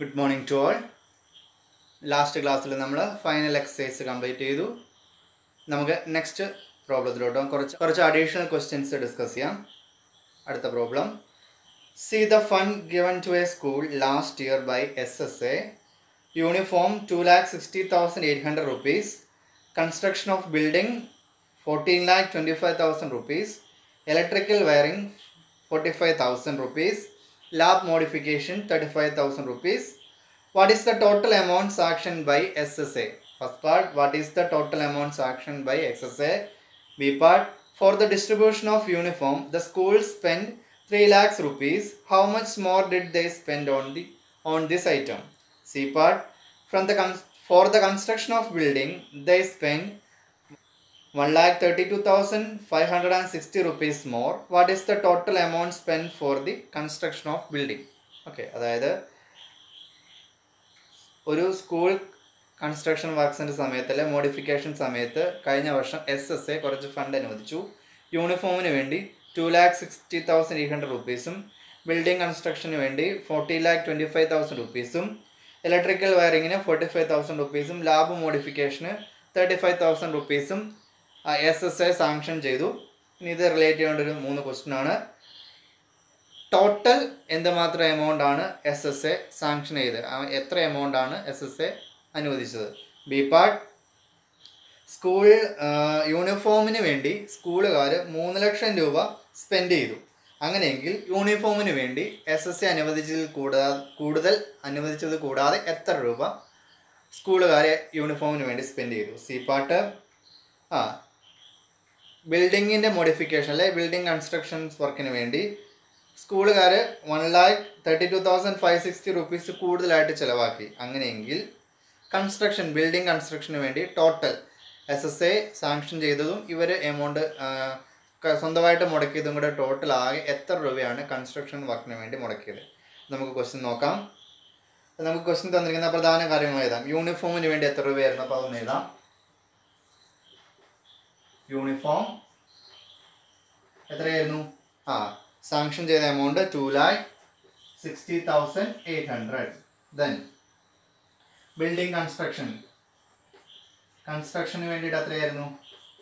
Good morning to all. Last class we final exercise complete ചെയ്തു. നമുക്ക് next പ്രോബ്ലത്തിലോട്ട് കുറച്ച് additional questions discuss ചെയ്യാം. അടുത്ത problem. See the fund given to a school last year by SSA. Uniform 2,60,800 rupees. Construction of building 14,25,000 rupees. Electrical wiring 45,000 rupees. Lab modification 35,000 rupees. What is the total amount sanctioned by SSA? First part, what is the total amount sanctioned by SSA? B part, for the distribution of uniform, the school spent 3 lakhs rupees. How much more did they spend on this item? C part, for the construction of building, they spent 1,32,560 rupees more. What is the total amount spent for the construction of building? Okay, അതായത് ഒരു school construction വർക്ക്സിൻ്റെ സമയത്തിലെ modification സമയത്ത് കഴിഞ്ഞ വർഷം SSA കുറച്ച് fund അനുവദിച്ചു. യൂണിഫോമിന് വേണ്ടി 2,60,800 rupees-ഉം building കൺസ്ട്രക്ഷന് വേണ്ടി 40,25,000 rupees-ഉം electrical വയറിങ്ങിന് 45,000 rupees-ഉം lab മോഡിഫിക്കേഷന് 35,000 rupees-ഉം SSA sanction ചെയ്തു. ഇനി ഇത് റിലേറ്റ് ചെയ്യേണ്ട ഒരു 3 ക്വസ്റ്റ്യൻ ആണ്. ടോട്ടൽ എന്തുമാത്രം എമൗണ്ട് ആണ് SSA സാങ്ഷൻ ചെയ്ത്, എത്ര എമൗണ്ട് ആണ് SSA അനുവദിച്ചത്? ബി പാർട്ട്, സ്കൂൾ യൂണിഫോമിന് വേണ്ടി സ്കൂളുകാർ 3 ലക്ഷം രൂപ സ്പെൻഡ് ചെയ്തു. അങ്ങനെയെങ്കിൽ യൂണിഫോമിന് വേണ്ടി SSA അനുവദിച്ചത് കൂടാതെ എത്ര രൂപ സ്കൂളുകാരെ യൂണിഫോമിന് വേണ്ടി സ്പെൻഡ് ചെയ്തു? സി പാർട്ട്, ബിൽഡിങ്ങിൻ്റെ മോഡിഫിക്കേഷൻ അല്ലെ ബിൽഡിംഗ് കൺസ്ട്രക്ഷൻസ് വർക്കിന് വേണ്ടി സ്കൂളുകാർ 1,32,560 rupees കൂടുതലായിട്ട് ചിലവാക്കി. അങ്ങനെയെങ്കിൽ ബിൽഡിംഗ് കൺസ്ട്രക്ഷന് വേണ്ടി ടോട്ടൽ SSA സാങ്ഷൻ ചെയ്തതും ഇവർ എമൗണ്ട് സ്വന്തമായിട്ട് മുടക്കിയതും കൂടെ ടോട്ടൽ ആകെ എത്ര രൂപയാണ് കൺസ്ട്രക്ഷൻ വർക്കിന് വേണ്ടി മുടക്കിയത്? നമുക്ക് ക്വസ്റ്റ്യൻ നോക്കാം. നമുക്ക് ക്വസ്റ്റ്യൻ തന്നിരിക്കുന്ന പ്രധാന കാര്യങ്ങൾ എഴുതാം. യൂണിഫോമിന് വേണ്ടി എത്ര രൂപയായിരുന്നു? അപ്പോൾ അതൊന്ന് എഴുതാം. യൂണിഫോം എത്രയായിരുന്നു? സാങ്ഷൻ ചെയ്ത എമൗണ്ട് 2,60,800. ദെൻ ബിൽഡിംഗ് കൺസ്ട്രക്ഷന് വേണ്ടിയിട്ട് എത്രയായിരുന്നു?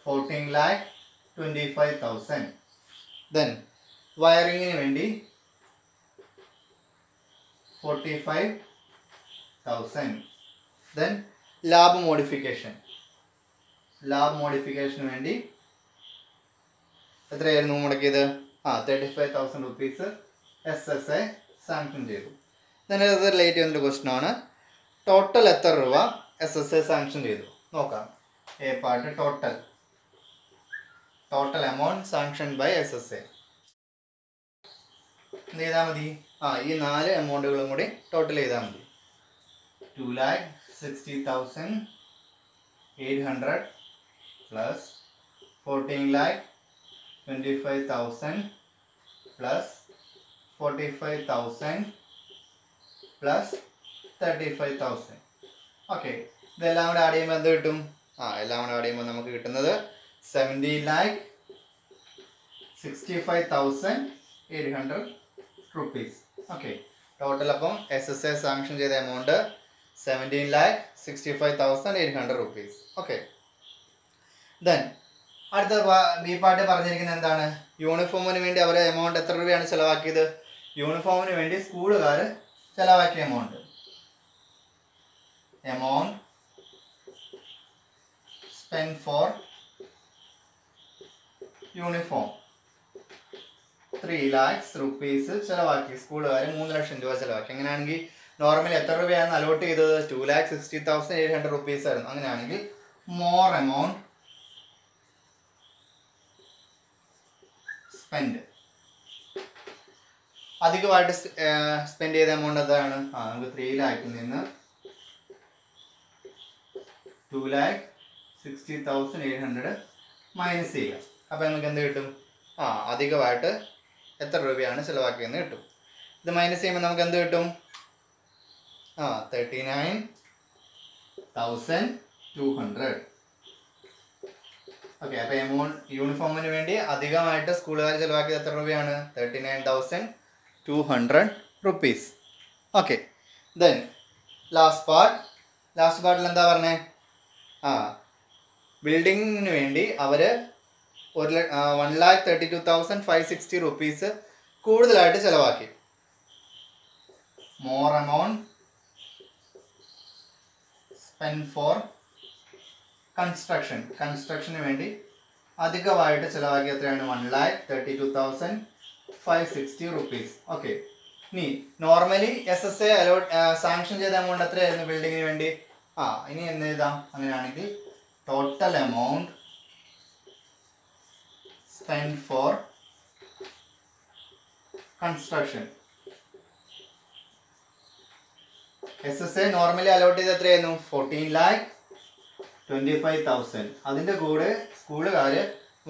14,25,000. ദെൻ വയറിങ്ങിന് വേണ്ടി 45,000. ദെൻ ലാബ് മോഡിഫിക്കേഷന് വേണ്ടി എത്രയായിരുന്നു മുടക്കിയത്? 35,000 rupees SSA സാങ്ഷൻ ചെയ്തു. ഇതിനകത്ത് റിലേറ്റ് ചെയ്യുന്നൊരു ക്വസ്റ്റ്യൻ ആണ്. ടോട്ടൽ എത്ര രൂപ SSA സാങ്ഷൻ ചെയ്തു? നോക്കാം. A part, total amount sanction by SSA. എന്ത് ചെയ്താൽ മതി? ഈ 4 എമൗണ്ടുകളും കൂടി ടോട്ടൽ ചെയ്താൽ മതി. 2,60,800 plus 14,25,000 plus 45,000 plus 35,000. ഓക്കെ, ഇതെല്ലാം കൂടെ ആഡ് ചെയ്യുമ്പോൾ എന്ത് കിട്ടും? എല്ലാം കൂടെ ആഡ് ചെയ്യുമ്പോൾ നമുക്ക് കിട്ടുന്നത് 17,65,800 rupees. ഓക്കെ, ടോട്ടൽ അപ്പം SSA സാങ്ഷൻ ചെയ്ത എമൗണ്ട് 17,65,800 rupees. ഓക്കെ, ദെൻ അടുത്ത ബി പാർട്ട് പറഞ്ഞിരിക്കുന്നത് എന്താണ്? യൂണിഫോമിന് വേണ്ടി അവർ എമൗണ്ട് എത്ര രൂപയാണ് ചിലവാക്കിയത്? യൂണിഫോമിന് വേണ്ടി സ്കൂളുകാർ ചിലവാക്കിയ amount spend for uniform 3 lakhs rupees ചിലവാക്കി. സ്കൂളുകാർ 3 ലക്ഷം രൂപ ചിലവാക്കി. അങ്ങനെയാണെങ്കിൽ നോർമലി എത്ര രൂപയാണ് അലോട്ട് ചെയ്തത്? 2,60,800 rupees ആയിരുന്നു. അങ്ങനെയാണെങ്കിൽ മോർ എമൗണ്ട് അധികമായിട്ട് സ്പെൻഡ് ചെയ്ത എമൗണ്ട് എന്താണ്? നമുക്ക് 3 lakhs നിന്ന് 2,60,800 മൈനസ് ചെയ്യാം. അപ്പോൾ നമുക്ക് എന്ത് കിട്ടും? അധികമായിട്ട് എത്ര രൂപയാണ് ചിലവാക്കിയെന്ന് കിട്ടും. ഇത് മൈനസ് ചെയ്യുമ്പോൾ നമുക്ക് എന്ത് കിട്ടും? 39,200. ഓക്കെ, അപ്പോൾ എമൗണ്ട് യൂണിഫോമിന് വേണ്ടി അധികമായിട്ട് സ്കൂളുകാർ ചിലവാക്കിയത് എത്ര രൂപയാണ്? 39,200 rupees. ഓക്കെ, ദെൻ ലാസ്റ്റ് പാർട്ടിൽ എന്താ പറഞ്ഞേ? ബിൽഡിങ്ങിന് വേണ്ടി അവർ 1,32,560 rupees കൂടുതലായിട്ട് ചിലവാക്കി. മോർ എമൗണ്ട് സ്പെൻഡ് ഫോർ കൺസ്ട്രക്ഷന് വേണ്ടി അധികമായിട്ട് ചിലവാക്കി. എത്രയാണ്? 1,32,560 rupees. ഓക്കെ. ഇനി നോർമലി SSA സാങ്ഷൻ ചെയ്ത എമൗണ്ട് എത്രയായിരുന്നു ബിൽഡിങ്ങിന് വേണ്ടി? ഇനി എന്ത് എഴുതാം? അങ്ങനെയാണെങ്കിൽ total amount spend for construction. SSA normally allot ചെയ്ത് എത്രയായിരുന്നു? 14,25,000. അതിൻ്റെ കൂടെ സ്കൂളുകാർ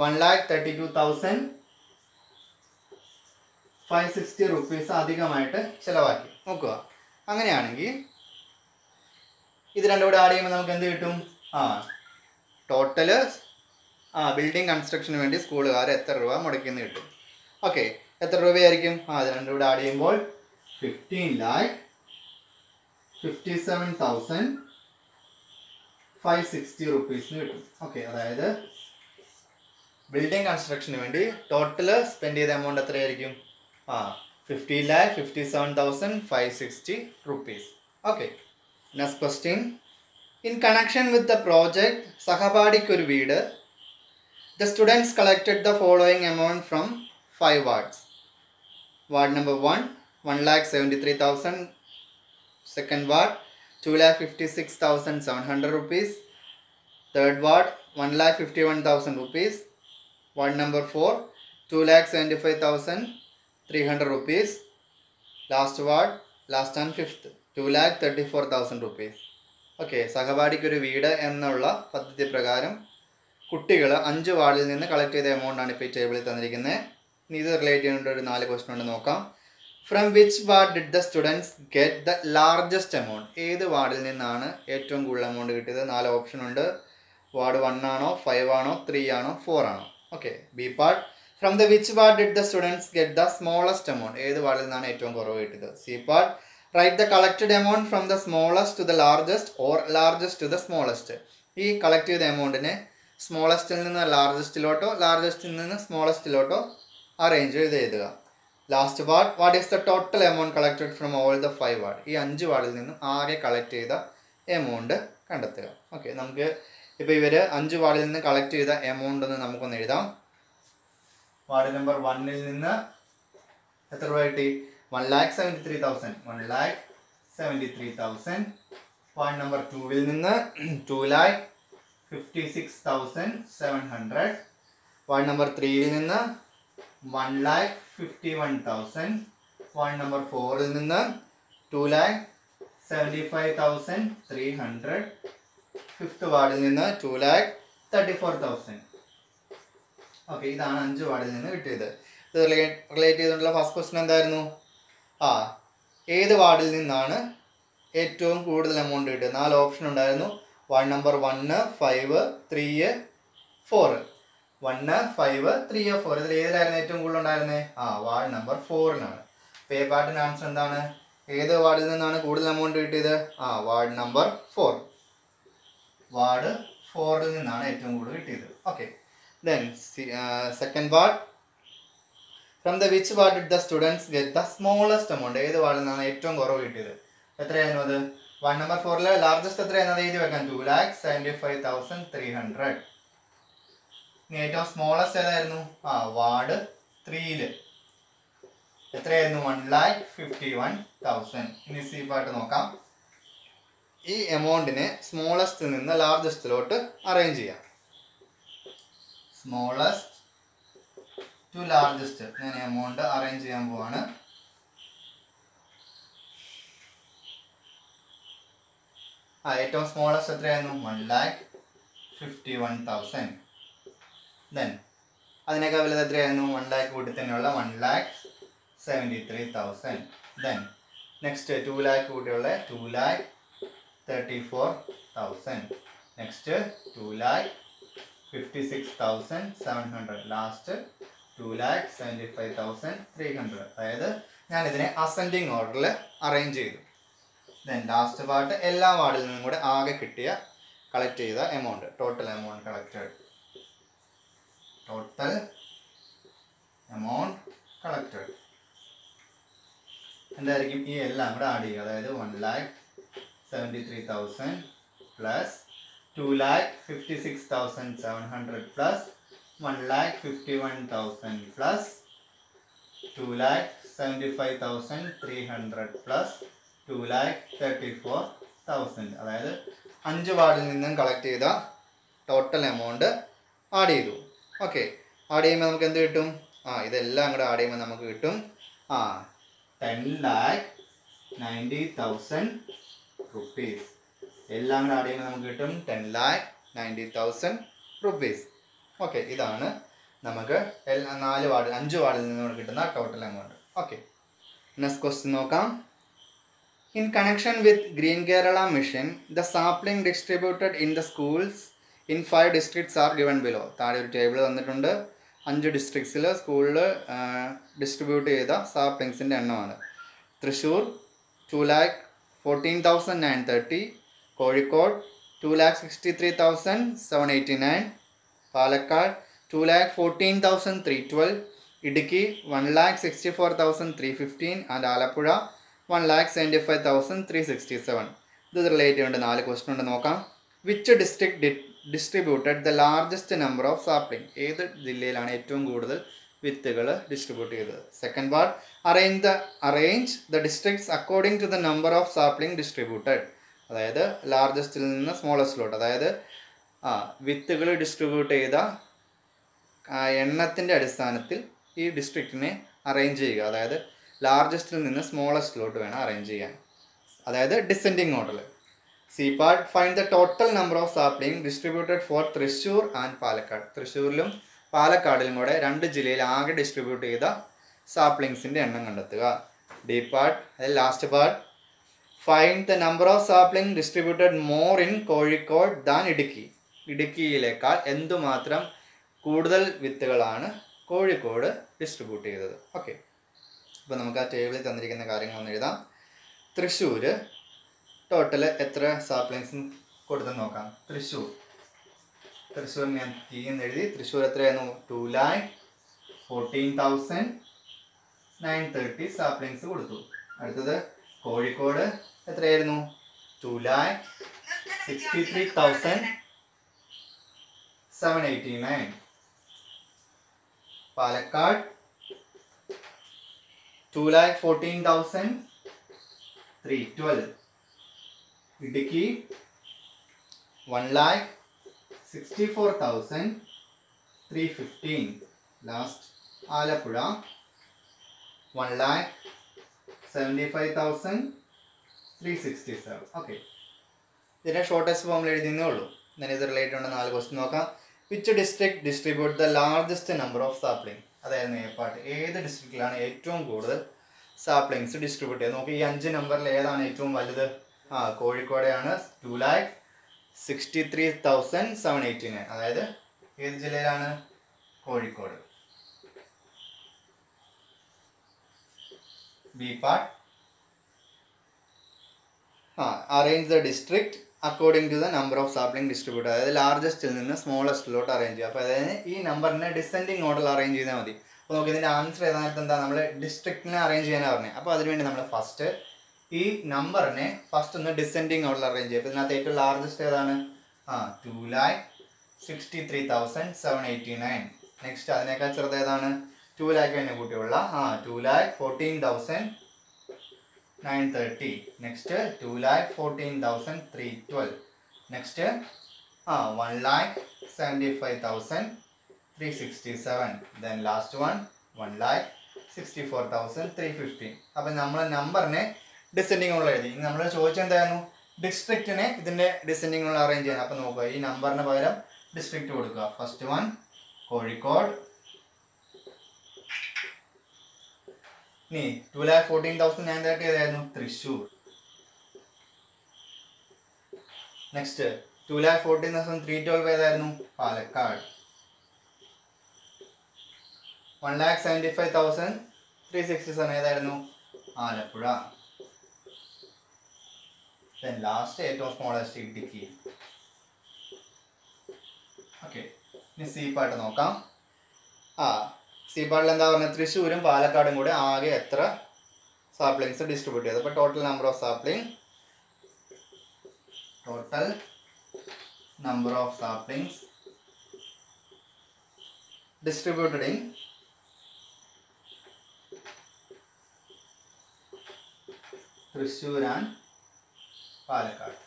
1,32,560 rupees അധികമായിട്ട് ചിലവാക്കി. നോക്കുക. അങ്ങനെയാണെങ്കിൽ ഇത് രണ്ടും കൂടെ ആഡ് ചെയ്യുമ്പോൾ നമുക്ക് എന്ത് കിട്ടും? ടോട്ടല് ബിൽഡിംഗ് കൺസ്ട്രക്ഷന് വേണ്ടി സ്കൂളുകാർ എത്ര രൂപ മുടക്കിയെന്ന് കിട്ടും. ഓക്കെ. എത്ര രൂപയായിരിക്കും? ഇത് രണ്ടും കൂടെ ആഡ് ചെയ്യുമ്പോൾ 15,57,560 rupees കിട്ടും. ഓക്കെ. അതായത് ബിൽഡിംഗ് കൺസ്ട്രക്ഷന് വേണ്ടി ടോട്ടല് സ്പെൻഡ് ചെയ്ത എമൗണ്ട് എത്രയായിരിക്കും? 15,57,560 rupees. Okay. Next question. In connection with the project Sahabadikkoru Veedu, the students collected the following amount from 5 wards. Ward number 1, 1,73,000. Second ward, 2,56,700 rupees. Third ward, 1,51,000 rupees. Ward number 4, 2,75,300 rupees. Last ward, last and fifth, 2,34,000 rupees. Okay. സഹപാഠിക്കൊരു വീട് എന്നുള്ള പദ്ധതി പ്രകാരം കുട്ടികൾ 5 വാർഡിൽ നിന്ന് collect ചെയ്ത എമൗണ്ടാണ് ഇപ്പോൾ ഈ ടേബിളിൽ തന്നിരിക്കുന്നത്. ഇനി ഇത് റിലേറ്റ് ചെയ്യേണ്ട ഒരു 4 ക്വസ്റ്റൻ ഉണ്ട്, നോക്കാം. From which ward did the students get the largest amount? ഏത് വാർഡിൽ നിന്നാണ് ഏറ്റവും കൂടുതൽ എമൗണ്ട് കിട്ടിയത്? 4 ഓപ്ഷൻ ഉണ്ട്. വാർഡ് 1 ആണോ, 5 ആണോ, 3 ആണോ, 4 ആണോ? Okay. B part, from the which ward did the students get the smallest amount? ഏത് വാർഡിൽ നിന്നാണ് ഏറ്റവും കുറവ് കിട്ടിയത്? C part, write the collected amount from the smallest to the largest or largest to the smallest. ഈ collect ചെയ്ത എമൗണ്ടിനെ സ്മോളസ്റ്റിൽ നിന്ന് ലാർജസ്റ്റിലോട്ടോ ലാർജസ്റ്റിൽ നിന്ന് സ്മോളസ്റ്റിലോട്ടോ അറേഞ്ച് ചെയ്ത് എഴുതുക. Last ward, what is the total amount collected from all the 5 ward? ഈ 5 വാർഡിൽ നിന്നും ആകെ കളക്ട് ചെയ്ത എമൗണ്ട് കണ്ടെത്തുക. ഓക്കെ. നമുക്ക് ഇപ്പോൾ ഇവർ 5 വാർഡിൽ നിന്ന് കളക്ട് ചെയ്ത എമൗണ്ട് ഒന്ന് നമുക്കൊന്ന് എഴുതാം. വാർഡ് നമ്പർ 1ൽ നിന്ന് എത്ര രൂപ കിട്ടി? 1,73,000. 1,73,000. വാർഡ് നമ്പർ 2ൽ നിന്ന് 2,56,700. വാർഡ് നമ്പർ 3ൽ നിന്ന് 1,51,000. വാർഡ് നമ്പർ 4ൽ നിന്ന് 2,75,300. ഫിഫ്ത്ത് വാർഡിൽ നിന്ന് 2,34,000. ഓക്കെ. ഇതാണ് 5 വാർഡിൽ നിന്ന് കിട്ടിയത്. ഇത് റിലേറ്റ് ചെയ്തുകൊണ്ടുള്ള ഫസ്റ്റ് ക്വസ്റ്റൻ എന്തായിരുന്നു? ഏത് വാർഡിൽ നിന്നാണ് ഏറ്റവും കൂടുതൽ എമൗണ്ട് കിട്ടിയത്? 4 ഓപ്ഷൻ ഉണ്ടായിരുന്നു. Ward number 1, 5, 3, 4. 1, 5, 3, 4. ഇതിൽ ഏതിലായിരുന്നു ഏറ്റവും കൂടുതൽ ഉണ്ടായിരുന്നത്? വാർഡ് നമ്പർ 4ലാണ്. അപ്പോൾ എ പാർട്ടിൻ്റെ ആൻസർ എന്താണ്? ഏത് വാർഡിൽ നിന്നാണ് കൂടുതൽ എമൗണ്ട് കിട്ടിയത്? Ward number 4. വാർഡ് 4ൽ നിന്നാണ് ഏറ്റവും കൂടുതൽ കിട്ടിയത്. Okay. Then second ward, from the which ward did the students get the smallest amount? ഏത് വാർഡിൽ നിന്നാണ് ഏറ്റവും കുറവ് കിട്ടിയത്? എത്രയായിരുന്നു അത്? വാർഡ് നമ്പർ 4ലെ ലാർജസ്റ്റ് എത്രയായിരുന്നു? എഴുതി വെക്കാൻ. 2,75,300. ഇനി ഏറ്റവും സ്മോളസ്റ്റ് ഏതായിരുന്നു? വാർഡ് 3ൽ എത്രയായിരുന്നു? 1,51,000. ഇനി സി പാർട്ട് നോക്കാം. ഈ എമൗണ്ടിനെ സ്മോളസ്റ്റിൽ നിന്ന് ലാർജസ്റ്റിലോട്ട് അറേഞ്ച് ചെയ്യാം. സ്മോളസ്റ്റ് ടു ലാർജസ്റ്റ് ഞാൻ എമൗണ്ട് അറേഞ്ച് ചെയ്യാൻ പോവാണ്. ഏറ്റവും സ്മോളസ്റ്റ് എത്രയായിരുന്നു? 1,51,000. ദെൻ അതിനേക്കാൾ വലുത് എത്രയായിരുന്നു? 1 lakh കൂട്ടി തന്നെയുള്ള 1,73,000. Then next 2 lakh കൂട്ടിയുള്ള 2,34,000. Next 2,56,700. Last 2,75,300. അതായത് ഞാനിതിനെ അസെൻഡിങ് ഓർഡറിൽ അറേഞ്ച് ചെയ്തു. ദെൻ ലാസ്റ്റ് പാർട്ട് എല്ലാ വാർഡിൽ നിന്നും കൂടെ ആകെ കിട്ടിയ കളക്ട് ചെയ്ത amount, total amount collected. Total amount collected എന്തായിരിക്കും? ഈ എല്ലാം കൂടെ ആഡ് ചെയ്യുക. അതായത് 1,73,000 പ്ലസ് 2,56,700 പ്ലസ് 1,51,000 പ്ലസ് 2,75,300 പ്ലസ് 2,34,000. അതായത് 5 വാർഡിൽ നിന്നും കളക്ട് ചെയ്ത ടോട്ടൽ എമൗണ്ട് ആഡ് ചെയ്തു. ഓക്കെ, ആഡ് ചെയ്യുമ്പോൾ നമുക്ക് എന്ത് കിട്ടും? ഇതെല്ലാം കൂടെ ആഡ് ചെയ്യുമ്പോൾ നമുക്ക് കിട്ടും 10,90,000 റുപ്പീസ്. എല്ലാം കൂടെ ആഡ് ചെയ്യുമ്പോൾ നമുക്ക് കിട്ടും 10,90,000 റുപ്പീസ്. ഓക്കെ, ഇതാണ് നമുക്ക് 5 വാർഡിൽ നിന്നും കിട്ടുന്ന total amount. Okay, next question നോക്കാം. In connection with Green Kerala Mission, the sapling distributed in the schools in 5 districts are given below. താഴെ ഒരു ടേബിൾ തന്നിട്ടുണ്ട്. 5 ഡിസ്ട്രിക്ട്സിൽ സ്കൂളിൽ ഡിസ്ട്രിബ്യൂട്ട് ചെയ്ത സാപ്ലിങ്സിൻ്റെ എണ്ണമാണ്. തൃശ്ശൂർ 2,14,930, കോഴിക്കോട് 2,63,789, പാലക്കാട് 2,14,312, ഇടുക്കി 1,64,315 ആൻഡ് ആലപ്പുഴ 1,75,367. ഇത് റിലേറ്റ് ചെയ്യേണ്ട 4 ക്വസ്റ്റ്യൻ ഉണ്ട്, നോക്കാം. Which district distributed the largest number of sapling? ഏത് ജില്ലയിലാണ് ഏറ്റവും കൂടുതൽ വിത്തുകൾ ഡിസ്ട്രിബ്യൂട്ട് ചെയ്തത്? Second part, arrange the districts according to the number of sapling distributed. അതായത് ലാർജസ്റ്റിൽ നിന്ന് സ്മോളസ്റ്റിലോട്ട്, അതായത് വിത്തുകൾ ഡിസ്ട്രിബ്യൂട്ട് ചെയ്ത എണ്ണത്തിൻ്റെ അടിസ്ഥാനത്തിൽ ഈ ഡിസ്ട്രിക്റ്റിനെ അറേഞ്ച് ചെയ്യുക. അതായത് ലാർജസ്റ്റിൽ നിന്ന് സ്മോളസ്റ്റിലോട്ട് വേണം അറേഞ്ച് ചെയ്യാൻ, അതായത് descending order. C part, find the total number of sapling distributed for Thrissur and Palakkad. തൃശ്ശൂരിലും പാലക്കാടിലും കൂടെ 2 ജില്ലയിൽ ആകെ ഡിസ്ട്രിബ്യൂട്ട് ചെയ്ത സാപ്ലിങ്സിൻ്റെ എണ്ണം കണ്ടെത്തുക. D part, last part, find the number of sapling distributed more in Kozhikode than Idukki. ഇടുക്കിയിലേക്കാൾ എന്തുമാത്രം കൂടുതൽ വിത്തുകളാണ് കോഴിക്കോട് ഡിസ്ട്രിബ്യൂട്ട് ചെയ്തത്? ഓക്കെ, അപ്പോൾ നമുക്ക് ആ ടേബിളിൽ തന്നിരിക്കുന്ന കാര്യങ്ങളൊന്ന് എഴുതാം. തൃശ്ശൂർ ടോട്ടൽ എത്ര സാപ്ലിങ്സ് കൊടുത്തെന്ന് നോക്കാം. തൃശ്ശൂർ ഞാൻ എന്ന് എഴുതി. തൃശ്ശൂർ എത്രയായിരുന്നു? 2,14,930 സാപ്ലിങ്സ് കൊടുത്തു. അടുത്തത് കോഴിക്കോട് എത്രയായിരുന്നു? 2,63,789. പാലക്കാട് 2,14,312. ഇടുക്കി 1,64,315. ലാസ്റ്റ് ആലപ്പുഴ 1,75,367. ഓക്കെ, ഇതിൻ്റെ ഷോർട്ടസ്റ്റ് ഫോമിൽ എഴുതിയെന്നേ ഉള്ളൂ. ഞാൻ ഇത് റിലേറ്റഡ് ഉണ്ട് 4 ക്വസ്റ്റ്യൻ നോക്കാം. Which district distribute the largest number of sapling? അതായിരുന്നു എ പാർട്ട്. ഏത് ഡിസ്ട്രിക്റ്റിലാണ് ഏറ്റവും കൂടുതൽ സാപ്ലിങ്സ് ഡിസ്ട്രിബ്യൂട്ട് ചെയ്ത്? നമുക്ക് ഈ 5 നമ്പറിൽ ഏതാണ് ഏറ്റവും വലുത്? കോഴിക്കോടെയാണ്. 2,63,789. അതായത് ഏത് ജില്ലയിലാണ്? Kozhikode. B part, arrange the district according to the number of sapling distribute. അതായത് ലാർജസ്റ്റിൽ നിന്ന് സ്മോളസ്റ്റിലോട്ട് അറേഞ്ച് ചെയ്യുക. അപ്പോൾ അതായത് ഈ നമ്പറിനെ ഡിസെൻഡിങ് ഓർഡറിൽ അറേഞ്ച് ചെയ്താൽ മതി. അപ്പോൾ നമുക്ക് ഇതിൻ്റെ ആൻസർ ഏതാണ്ട് എന്താ? നമ്മൾ ഡിസ്ട്രിക്റ്റിനെ അറേഞ്ച് ചെയ്യാനാണ് പറഞ്ഞത്. അപ്പോൾ അതിനുവേണ്ടി നമ്മൾ ഫസ്റ്റ് ഈ നമ്പറിനെ ഫസ്റ്റ് ഒന്ന് ഡിസെൻഡിങ് ഓർഡറിൽ അറേഞ്ച് ചെയ്യും. അപ്പോൾ ഇതിനകത്ത് ഏറ്റവും ലാർജസ്റ്റ് ഏതാണ്? 2,63,789. നെക്സ്റ്റ് അതിനേക്കാൾ ചെറുത് ഏതാണ്? 2 lakh തന്നെ കൂട്ടിയുള്ള 2,14,930. നെക്സ്റ്റ് 2,14,312. നെക്സ്റ്റ് 1,75,367. Then last 1,64,315. അപ്പം നമ്മൾ നമ്പറിനെ ഡിസെൻഡിങ് ഉള്ള എഴുതി. നമ്മൾ ചോദിച്ചത് എന്തായിരുന്നു? ഡിസ്ട്രിക്റ്റിനെ ഇതിൻ്റെ ഡിസെൻഡിങ് ഉള്ള അറേഞ്ച് ചെയ്യാൻ. അപ്പം നോക്കുക, ഈ നമ്പറിന് പകരം ഡിസ്ട്രിക്റ്റ് കൊടുക്കുക. First one Kozhikode. ഇനി 2,14,930 ഏതായിരുന്നു? തൃശ്ശൂർ. നെക്സ്റ്റ് 2,14,312 ഏതായിരുന്നു? പാലക്കാട്. 1,75,367 ഏതായിരുന്നു? ആലപ്പുഴ. ദെൻ ലാസ്റ്റ് ഏറ്റവും സ്മോളസ്റ്റ് ഇടുക്കി. ഓക്കെ, ഇനി സി പാർട്ട് നോക്കാം. സി പാർട്ടിൽ എന്താ പറഞ്ഞത്, തൃശ്ശൂരും പാലക്കാടും കൂടെ ആകെ എത്ര സാപ്ലിങ്സ് ഡിസ്ട്രിബ്യൂട്ട് ചെയ്തു. അപ്പോൾ total number of sapling, total number of saplings distributed in Thrissur and Palakkad.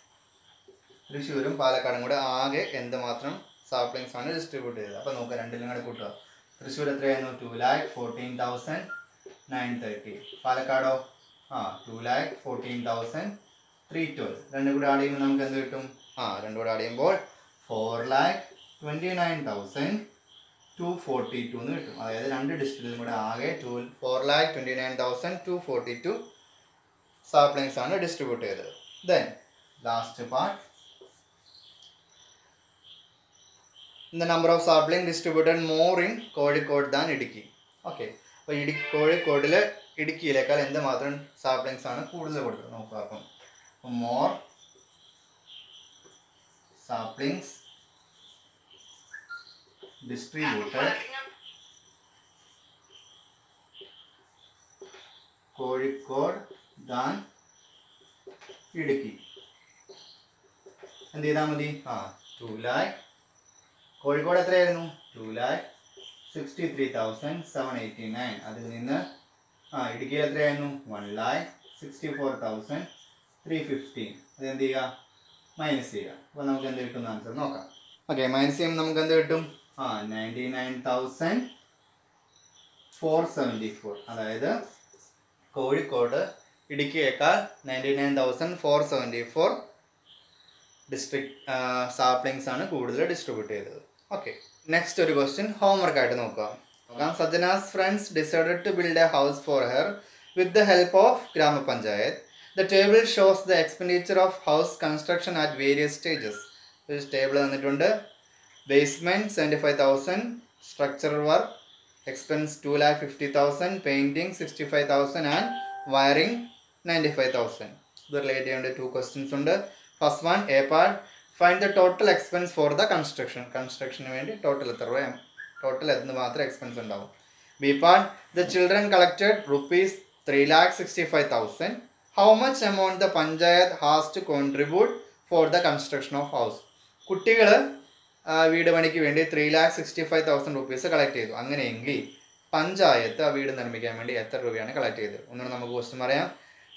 തൃശ്ശൂരും പാലക്കാടും കൂടെ ആകെ എന്തുമാത്രം സാപ്ലിങ്സ് ആണ് ഡിസ്ട്രിബ്യൂട്ട് ചെയ്തത്. അപ്പോൾ നമുക്ക് രണ്ടിലും കൂടെ കൂട്ടുക. തൃശ്ശൂർ എത്രയായിരുന്നു, 2,14,930. പാലക്കാടോ 2,14,312. രണ്ടും കൂടെ ആഡ് ചെയ്യുമ്പോൾ നമുക്ക് എന്ത് കിട്ടും, രണ്ടും കൂടെ ആഡ് ചെയ്യുമ്പോൾ 4,29,242 എന്ന് കിട്ടും. അതായത് രണ്ട് ഡിസ്ട്രിക്റ്റിലും കൂടെ ആകെ 4,29,242 സാപ്ലിങ്സ് ആണ് ഡിസ്ട്രിബ്യൂട്ട് ചെയ്തത്. Then last part, the number of sapling distributed more in Kozhikode than Idukki. Okay, അപ്പോൾ കോഴിക്കോടിൽ ഇടുക്കിയിലേക്കാൾ എന്തുമാത്രം സാപ്ലിങ്സ് ആണ് കൂടുതൽ കൊടുത്തത് നോക്കുക. അപ്പം more saplings distributed Kozhikode than Idukki. എന്ത് ചെയ്താൽ മതി, 2 lakh. കോഴിക്കോട് എത്രയായിരുന്നു, 2,63,789. അതിൽ നിന്ന് ഇടുക്കിയിൽ എത്രയായിരുന്നു, 1,64,315. അതെന്ത് ചെയ്യുക, മൈനസ് ചെയ്യുക. അപ്പോൾ നമുക്ക് എന്ത് കിട്ടും ആൻസർ നോക്കാം. ഓക്കെ, മൈനസ് ചെയ്യുമ്പോൾ നമുക്ക് എന്ത് കിട്ടും, 99,474. അതായത് കോഴിക്കോട് ഇടുക്കിയേക്കാൾ 99,474 ഡിസ്ട്രിക്ട് സാപ്ലിങ്സ് ആണ് കൂടുതൽ ഡിസ്ട്രിബ്യൂട്ട് ചെയ്തത്. ഓക്കെ, നെക്സ്റ്റ് ഒരു ക്വസ്റ്റ്യൻ ഹോംവർക്ക് ആയിട്ട് നോക്കാം. Sajana's friends decided to build a house for her with the help of gram panchayat. The table shows the expenditure of house construction at various stages. ഒരു ടേബിൾ തന്നിട്ടുണ്ട്. Basement 75,000, structural work expense 2,50,000, painting 65,000 and wiring 95,000. ഇത് relate ചെയ്യേണ്ട 2 questions ഉണ്ട്. First one, A part, find the total expense for the construction. കൺസ്ട്രക്ഷന് വേണ്ടി total എത്ര രൂപ, total എന്ത് മാത്രം എക്സ്പെൻസ് ഉണ്ടാവും. B part, the children collected ₹3,65,000. How much amount the panchayat has to contribute for the construction of house. കുട്ടികൾ വീട് പണിക്ക് വേണ്ടി ₹3,65,000 കളക്ട് ചെയ്തു. അങ്ങനെയെങ്കിൽ പഞ്ചായത്ത് ആ വീട് നിർമ്മിക്കാൻ വേണ്ടി എത്ര രൂപയാണ് കളക്ട് ചെയ്തത്. ഒന്നുകൂടെ നമുക്ക് ക്വസ്റ്റ്യൻ പറയാം.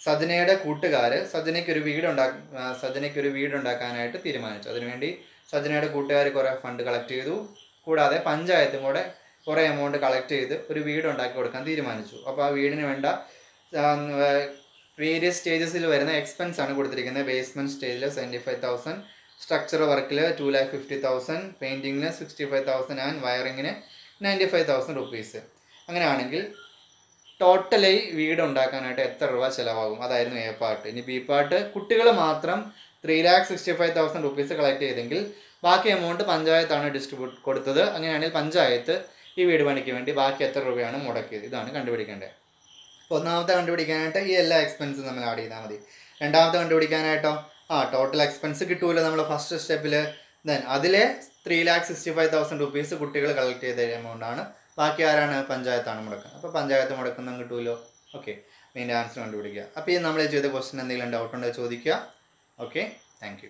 സജനയുടെ കൂട്ടുകാർ സജനയ്ക്കൊരു വീട് ഉണ്ടാക്കാനായിട്ട് തീരുമാനിച്ചു. അതിനുവേണ്ടി സജനയുടെ കൂട്ടുകാർ കുറേ ഫണ്ട് കളക്ട് ചെയ്തു. കൂടാതെ പഞ്ചായത്തും കൂടെ കുറേ എമൗണ്ട് കളക്ട് ചെയ്ത് ഒരു വീട് ഉണ്ടാക്കി കൊടുക്കാൻ തീരുമാനിച്ചു. അപ്പോൾ ആ വീടിന് വേണ്ട വേരിയസ് സ്റ്റേജസിൽ വരുന്ന എക്സ്പെൻസ് ആണ് കൊടുത്തിരിക്കുന്നത്. ബേസ്മെൻറ്റ് സ്റ്റേജിൽ 75,000, സ്ട്രക്ചർ വർക്കിൽ 2,50,000, പെയിൻറ്റിങ്ങിന് 65,000 ആൻഡ് വയറിങ്ങിന് 95,000 rupees. അങ്ങനെയാണെങ്കിൽ ടോട്ടലി വീട് ഉണ്ടാക്കാനായിട്ട് എത്ര രൂപ ചിലവാകും, അതായിരുന്നു എ പാർട്ട്. ഇനി ബി പാർട്ട്, കുട്ടികൾ മാത്രം 3,65,000 rupees കളക്ട് ചെയ്തെങ്കിൽ ബാക്കി എമൗണ്ട് പഞ്ചായത്താണ് ഡിസ്ട്രിബ്യൂട്ട് കൊടുത്തത്. അങ്ങനെയാണെങ്കിൽ പഞ്ചായത്ത് ഈ വീട് പണിക്ക് വേണ്ടി ബാക്കി എത്ര രൂപയാണ് മുടക്കിയത്, ഇതാണ് കണ്ടുപിടിക്കേണ്ടത്. അപ്പോൾ ഒന്നാമത്തെ കണ്ടുപിടിക്കാനായിട്ട് ഈ എല്ലാ എക്സ്പെൻസും നമ്മൾ ആഡ് ചെയ്താൽ മതി. രണ്ടാമത്തെ കണ്ടുപിടിക്കാനായിട്ടോ ടോട്ടൽ എക്സ്പെൻസ് കിട്ടുമല്ലോ നമ്മൾ ഫസ്റ്റ് സ്റ്റെപ്പിൽ. ദെൻ അതിലെ 3,65,000 rupees കുട്ടികൾ കളക്ട് ചെയ്ത എമൗണ്ട് ആണ്. ബാക്കി ആരാണ്, പഞ്ചായത്താണ് മുടക്കുന്നത്. അപ്പോൾ പഞ്ചായത്ത് മുടക്കുന്നത് കിട്ടുമല്ലോ. ഓക്കെ, ഇതിൻ്റെ ആൻസർ കണ്ടുപിടിക്കുക. അപ്പോൾ ഈ നമ്മൾ ചെയ്ത ക്വസ്റ്റ്യൻ എന്തെങ്കിലും ഡൗട്ട് ഉണ്ടോ ചോദിക്കുക. Okay, thank you.